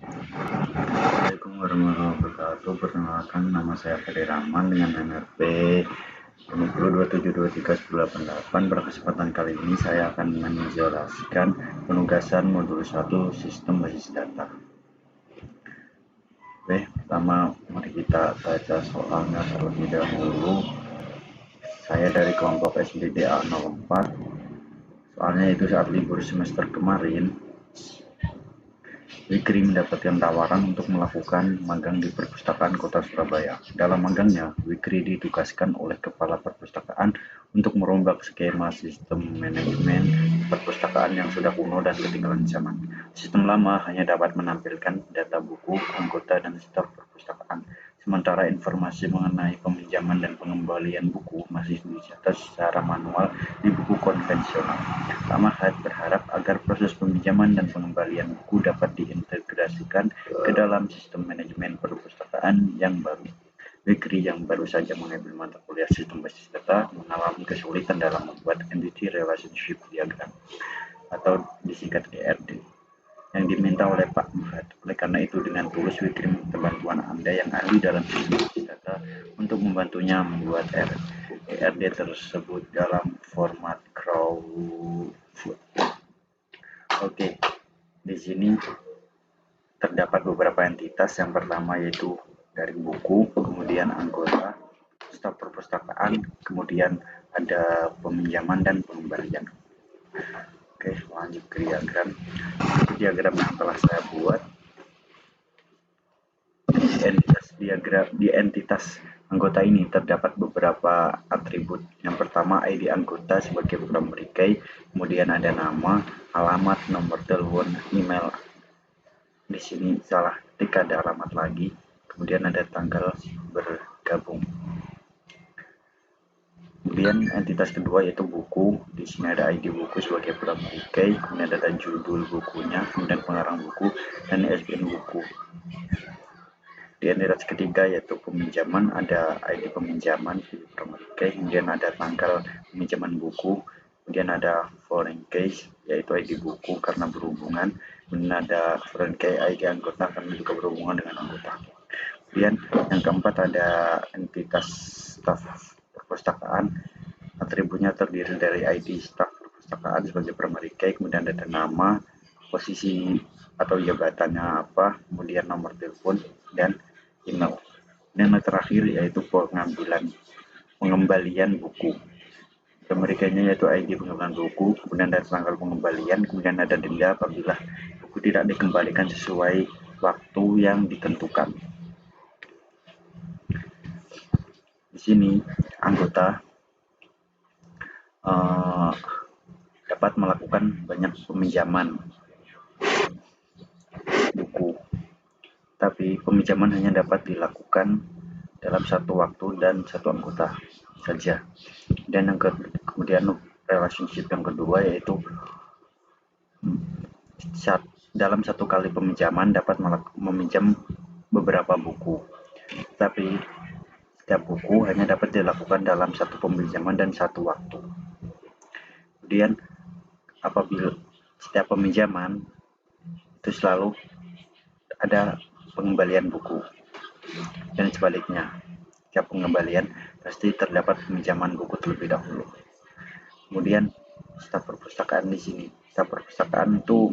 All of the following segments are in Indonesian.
Assalamualaikum warahmatullahi wabarakatuh. Perkenalkan, nama saya Ferry Rahman dengan NRP 2027231088. Pada kesempatan kali ini saya akan menjelaskan penugasan modul 1 sistem basis data. Oke, pertama mari kita baca soalnya terlebih dahulu. Saya dari kelompok SDDA 04. Soalnya itu saat libur semester kemarin, Wikri mendapatkan tawaran untuk melakukan magang di Perpustakaan Kota Surabaya. Dalam magangnya, Wikri ditugaskan oleh Kepala Perpustakaan untuk merombak skema sistem manajemen perpustakaan yang sudah kuno dan ketinggalan zaman. Sistem lama hanya dapat menampilkan data buku, anggota, dan stok perpustakaan, sementara informasi mengenai peminjaman dan pengembalian buku masih dicatat secara manual di buku konvensional. Ahmad berharap agar proses peminjaman dan pengembalian buku dapat diintegrasikan ke dalam sistem manajemen perpustakaan yang baru. Wikri yang baru saja mengambil mata kuliah sistem basis data mengalami kesulitan dalam membuat Entity Relationship Diagram atau disingkat ERD yang diminta oleh Pak Muhammad. Oleh karena itu, dengan tulus Wikri meminta bantuan Anda yang ahli dalam sistem basis data untuk membantunya membuat ERD tersebut dalam format Crowdflow. Oke, di sini terdapat beberapa entitas. Yang pertama yaitu dari buku, kemudian anggota, stok perpustakaan, kemudian ada peminjaman dan pengembalian. Oke, lanjut ke diagram. Ini diagram yang telah saya buat. Di entitas anggota ini terdapat beberapa atribut. Yang pertama, ID anggota sebagai primary key, kemudian ada nama, alamat, nomor telepon, email. Di sini salah ketik, ada alamat lagi, kemudian ada tanggal bergabung. Kemudian entitas kedua yaitu buku. Di sini ada ID buku sebagai primary key, kemudian ada judul bukunya, kemudian pengarang buku, dan ISBN buku. Di entitas ketiga yaitu peminjaman, ada ID peminjaman primary key, kemudian ada tanggal peminjaman buku, kemudian ada foreign case yaitu ID buku karena berhubungan, kemudian ada foreign key ID anggota karena juga berhubungan dengan anggota. Kemudian yang keempat ada entitas staf perpustakaan, atributnya terdiri dari ID staf perpustakaan sebagai primary key, kemudian ada nama, posisi atau jabatannya apa, kemudian nomor telepon dan email. Dan yang terakhir yaitu pengembalian buku. Pemerikanya yaitu ID pengembalian buku, kemudian ada tanggal pengembalian, kemudian ada denda apabila buku tidak dikembalikan sesuai waktu yang ditentukan. Di sini anggota dapat melakukan banyak peminjaman buku, tapi peminjaman hanya dapat dilakukan dalam satu waktu dan satu anggota saja. Dan yang kemudian relationship yang kedua yaitu dalam satu kali peminjaman dapat meminjam beberapa buku, tapi setiap buku hanya dapat dilakukan dalam satu peminjaman dan satu waktu. Kemudian apabila setiap peminjaman itu selalu ada pengembalian buku, dan sebaliknya setiap pengembalian pasti terdapat peminjaman buku terlebih dahulu. Kemudian staf perpustakaan di sini, staf perpustakaan itu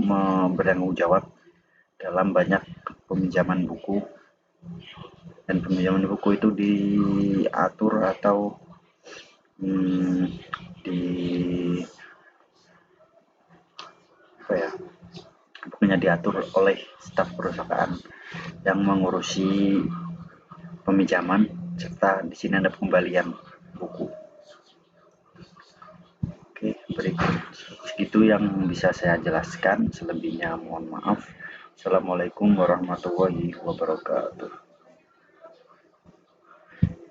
bertanggung jawab dalam banyak peminjaman buku, dan peminjaman buku itu diatur atau bukunya diatur oleh staf perusahaan yang mengurusi peminjaman, serta di sini ada pengembalian buku. Oke, berikut segitu yang bisa saya jelaskan, selebihnya mohon maaf. Assalamualaikum warahmatullahi wabarakatuh.